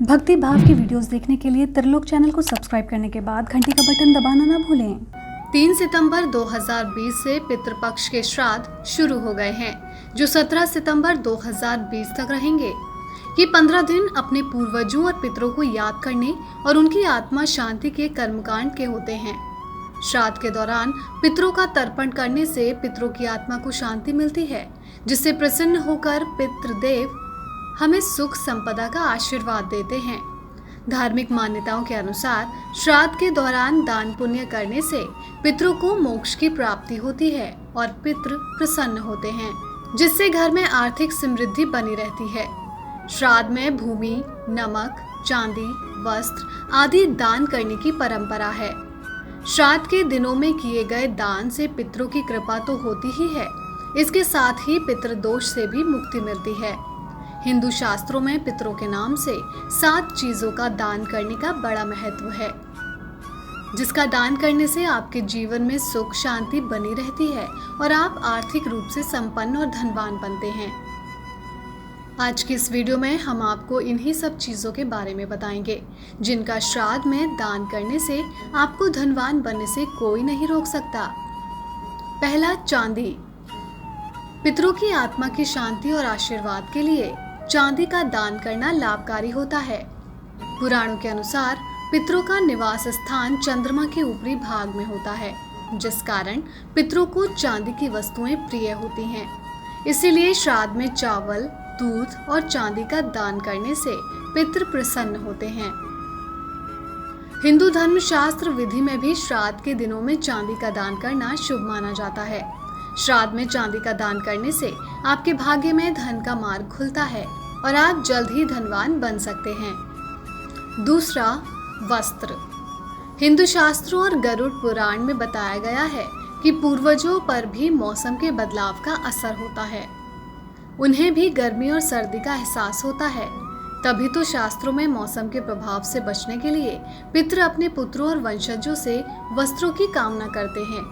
भक्ति भाव की वीडियोस देखने के लिए त्रिलोक चैनल को सब्सक्राइब करने के बाद घंटी का बटन दबाना ना भूलें। 3 सितंबर 2020 से पितृपक्ष के श्राद्ध शुरू हो गए हैं, जो 17 सितंबर 2020 तक रहेंगे। ये 15 दिन अपने पूर्वजों और पितरों को याद करने और उनकी आत्मा शांति के कर्मकांड के होते हैं। श्राद्ध के दौरान पितरों का तर्पण करने से पितरों की आत्मा को शांति मिलती है, जिससे प्रसन्न होकर पितृदेव हमें सुख संपदा का आशीर्वाद देते हैं। धार्मिक मान्यताओं के अनुसार श्राद्ध के दौरान दान पुण्य करने से पितरों को मोक्ष की प्राप्ति होती है और पितृ प्रसन्न होते हैं, जिससे घर में आर्थिक समृद्धि बनी रहती है। श्राद्ध में भूमि, नमक, चांदी, वस्त्र आदि दान करने की परंपरा है। श्राद्ध के दिनों में किए गए दान से पितरों की कृपा तो होती ही है, इसके साथ ही पितृदोष से भी मुक्ति मिलती है। हिंदू शास्त्रों में पितरों के नाम से 7 चीजों का दान करने का बड़ा महत्व है, जिसका दान करने से आपके जीवन में सुख शांति बनी रहती है और आप आर्थिक रूप से संपन्न और धनवान बनते हैं। आज की इस वीडियो में हम आपको इन्हीं सब चीजों के बारे में बताएंगे, जिनका श्राद्ध में दान करने से आपको धनवान बनने से कोई नहीं रोक सकता। पहला, चांदी। पितरों की आत्मा की शांति और आशीर्वाद के लिए चांदी का दान करना लाभकारी होता है। पुराणों के अनुसार पितरों का निवास स्थान चंद्रमा के ऊपरी भाग में होता है, जिस कारण पितरों को चांदी की वस्तुएं प्रिय होती हैं। इसीलिए श्राद्ध में चावल, दूध और चांदी का दान करने से पितृ प्रसन्न होते हैं। हिंदू धर्म शास्त्र विधि में भी श्राद्ध के दिनों में चांदी का दान करना शुभ माना जाता है। श्राद्ध में चांदी का दान करने से आपके भाग्य में धन का मार्ग खुलता है और आप जल्द ही धनवान बन सकते हैं। दूसरा, वस्त्र। हिंदू शास्त्रों और गरुड़ पुराण में बताया गया है कि पूर्वजों पर भी मौसम के बदलाव का असर होता है। उन्हें भी गर्मी और सर्दी का एहसास होता है। तभी तो शास्त्रों में मौसम के प्रभाव से बचने के लिए पितृ अपने पुत्रों और वंशजों से वस्त्रों की कामना करते हैं।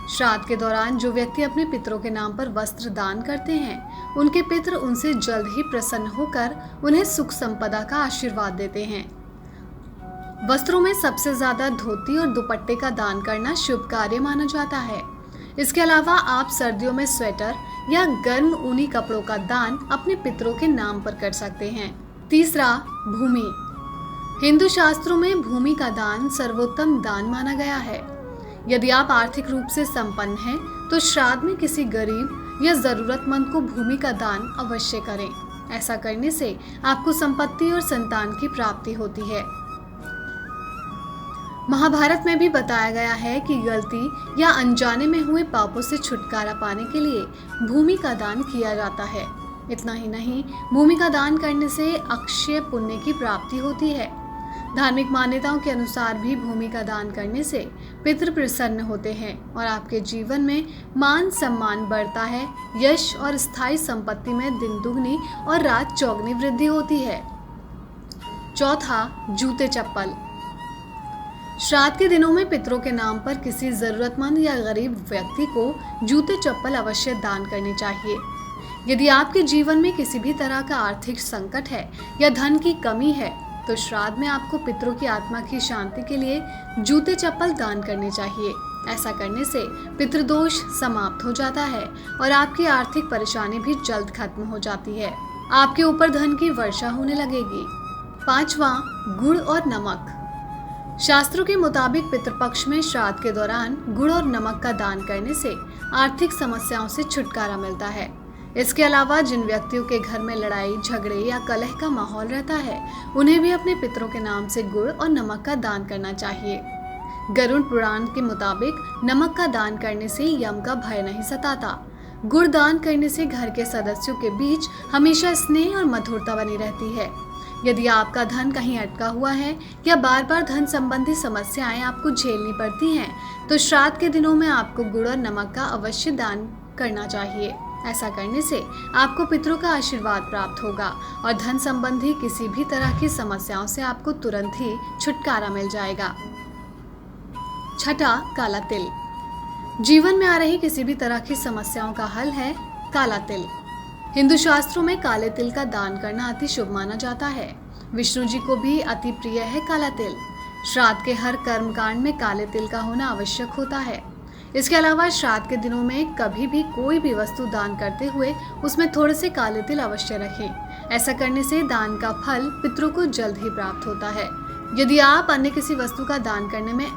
श्राद्ध के दौरान जो व्यक्ति अपने पितरों के नाम पर वस्त्र दान करते हैं, उनके पितृ उनसे जल्द ही प्रसन्न होकर उन्हें सुख संपदा का आशीर्वाद देते हैं। वस्त्रों में सबसे ज्यादा धोती और दुपट्टे का दान करना शुभ कार्य माना जाता है। इसके अलावा आप सर्दियों में स्वेटर या गर्म ऊनी कपड़ों का दान अपने पितरों के नाम पर कर सकते हैं। तीसरा, भूमि। हिंदू शास्त्रों में भूमि का दान सर्वोत्तम दान माना गया है। यदि आप आर्थिक रूप से संपन्न हैं, तो श्राद्ध में किसी गरीब या जरूरतमंद को भूमि का दान अवश्य करें। ऐसा करने से आपको संपत्ति और संतान की प्राप्ति होती है। महाभारत में भी बताया गया है कि गलती या अनजाने में हुए पापों से छुटकारा पाने के लिए भूमि का दान किया जाता है। इतना ही नहीं, भूमि का दान करने से अक्षय पुण्य की प्राप्ति होती है। धार्मिक मान्यताओं के अनुसार भी भूमि का दान करने से पितृ प्रसन्न होते हैं और आपके जीवन में मान सम्मान बढ़ता है। यश और स्थायी संपत्ति में दिन दुगनी और रात चौगनी वृद्धि होती है। चौथा, जूते चप्पल। श्राद्ध के दिनों में पितरों के नाम पर किसी जरूरतमंद या गरीब व्यक्ति को जूते चप्पल अवश्य दान करनी चाहिए। यदि आपके जीवन में किसी भी तरह का आर्थिक संकट है या धन की कमी है, तो श्राद्ध में आपको पितरों की आत्मा की शांति के लिए जूते चप्पल दान करने चाहिए। ऐसा करने से पितृदोष समाप्त हो जाता है और आपकी आर्थिक परेशानी भी जल्द खत्म हो जाती है। आपके ऊपर धन की वर्षा होने लगेगी। पांचवा, गुड़ और नमक। शास्त्रों के मुताबिक पितृपक्ष में श्राद्ध के दौरान गुड़ और नमक का दान करने से आर्थिक समस्याओं से छुटकारा मिलता है। इसके अलावा जिन व्यक्तियों के घर में लड़ाई झगड़े या कलह का माहौल रहता है, उन्हें भी अपने पितरों के नाम से गुड़ और नमक का दान करना चाहिए। गरुड़ पुराण के मुताबिक नमक का दान करने से यम का भय नहीं सताता। गुड़ दान करने से घर के सदस्यों के बीच हमेशा स्नेह और मधुरता बनी रहती है। यदि आपका धन कहीं अटका हुआ है या बार बार धन संबंधी समस्याएं आपको झेलनी पड़ती हैं, तो श्राद्ध के दिनों में आपको गुड़ और नमक का अवश्य दान करना चाहिए। ऐसा करने से आपको पितरों का आशीर्वाद प्राप्त होगा और धन संबंधी किसी भी तरह की समस्याओं से आपको तुरंत ही छुटकारा मिल जाएगा। छठा, काला तिल। जीवन में आ रही किसी भी तरह की समस्याओं का हल है काला तिल। हिंदू शास्त्रों में काले तिल का दान करना अति शुभ माना जाता है। विष्णु जी को भी अति प्रिय है काला तिल। श्राद्ध के हर कर्मकांड में काले तिल का होना आवश्यक होता है। इसके अलावा श्राद्ध के दिनों में कभी भी कोई भी वस्तु दान करते हुए उसमें थोड़े से काले तिल अवश्य रखें। ऐसा करने से दान का फल पितरों को जल्द ही प्राप्त होता है। यदि आप अन्य किसी वस्तु का दान करने में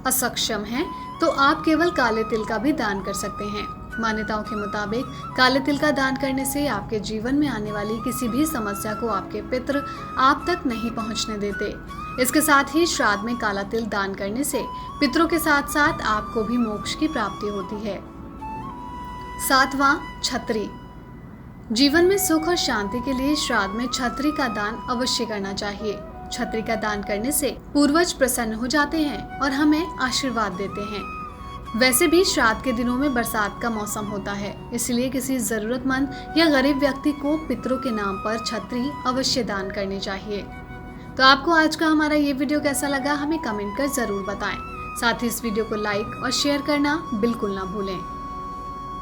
असक्षम हैं, तो आप केवल काले तिल का भी दान कर सकते हैं। मान्यताओं के मुताबिक काले तिल का दान करने से आपके जीवन में आने वाली किसी भी समस्या को आपके पितृ आप तक नहीं पहुंचने देते। इसके साथ ही श्राद्ध में काला तिल दान करने से पितरों के साथ साथ आपको भी मोक्ष की प्राप्ति होती है। 7वां, छतरी। जीवन में सुख और शांति के लिए श्राद्ध में छतरी का दान अवश्य करना चाहिए। छतरी का दान करने से पूर्वज प्रसन्न हो जाते हैं और हमें आशीर्वाद देते हैं। वैसे भी श्राद्ध के दिनों में बरसात का मौसम होता है, इसलिए किसी जरूरतमंद या गरीब व्यक्ति को पितरों के नाम पर छतरी अवश्य दान करनी चाहिए। तो आपको आज का हमारा ये वीडियो कैसा लगा, हमें कमेंट कर जरूर बताएं। साथ ही इस वीडियो को लाइक और शेयर करना बिल्कुल ना भूलें।